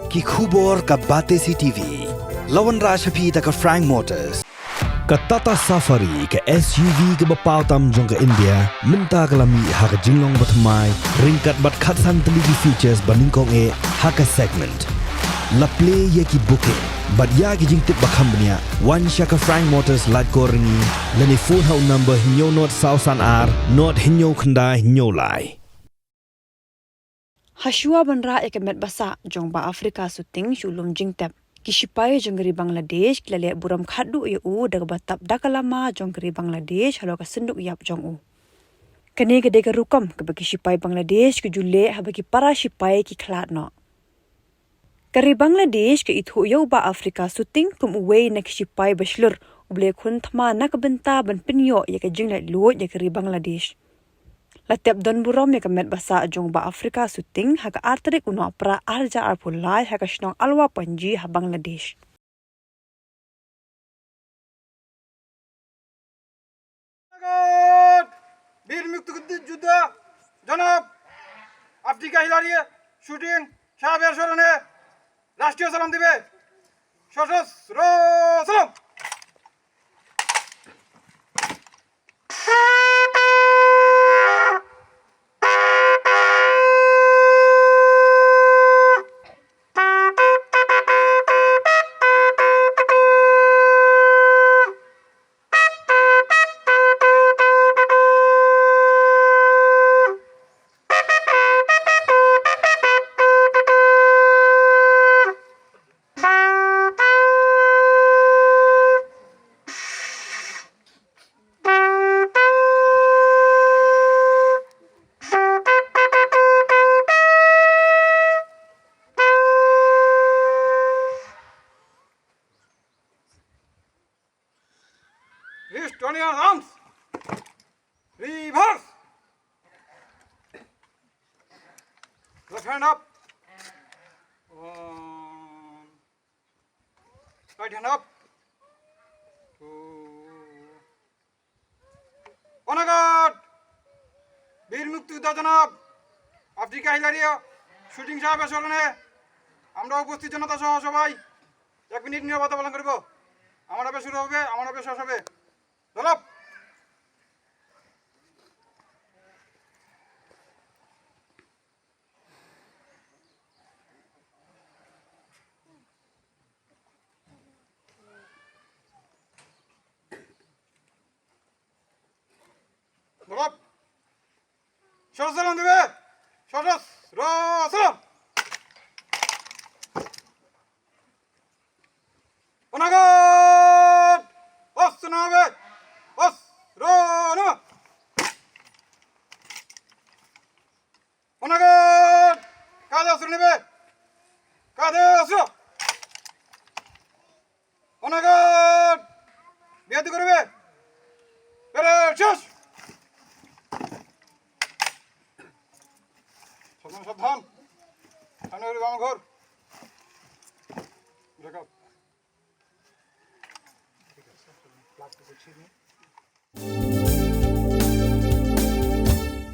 ki khubor ka Batesi TV. Lawan Rashapi ta ka Frank Motors. Ka Tata Safari ka SUV ka bapaw tam jong ka India minta kalami ha ka Jingleh batmai ringkat bat khatsan teligi features baningkong e ha ka segment. La play ye ki booking but ya ki jing tip bakambnia one shaka Frank Motors lat ko ringi lani phone hau number hinyo not sausan ar not hinyo khanda hinyo lai. Hashua banra ekemet basa jong ba Afrika Suting shulum jingtep ki Shipai jongri Bangladesh klale Burom Khatduh EU dag batap dakalama jongri Bangladesh halo ka senduk yap jong u kene gede ka rukam ke bagi Shipai Bangladesh ke jule ha bagi para Shipai ki khlat no kari Bangladesh ke ithu yo ba Afrika Suting kum uwei na ki Shipai bashlur uble khun thma nak benta ban pinyo ye ka jingleh lo ye kari Bangladesh Latep don Burom ya kemet basa jong ba Afrika Suting haka arterik uno pra arja arpulai haka shnong alwa panji ha Bangladesh. Bir Juda Janab Afrika Hilariye Shooting Shipai Sorone Rashtriyo Salam dibe Shoshosro Salam Lift on your arms. Reverse. Left hand up. Right hand up. On a guard. Bir Muktida Janab Afrika Hilariya Shooting Shipai Sorone আমরা উপস্থিত জনতা সহ সবাই 1 minute নীরবতা পালন করব আমার হবে শুরু হবে আমার হবে শেষ হবে Dolap. Dolap. Shoros salam dibe. Shoros salam. Onagat. Osnabe. Rona! Onagat! Kada asur nibe! Kada asur! Onagat! Biyati korbe! Pere shesh! Sabdhan! Samne kori bama ghor! Break up! ঠিক আছে প্লাগটা ছিড়ে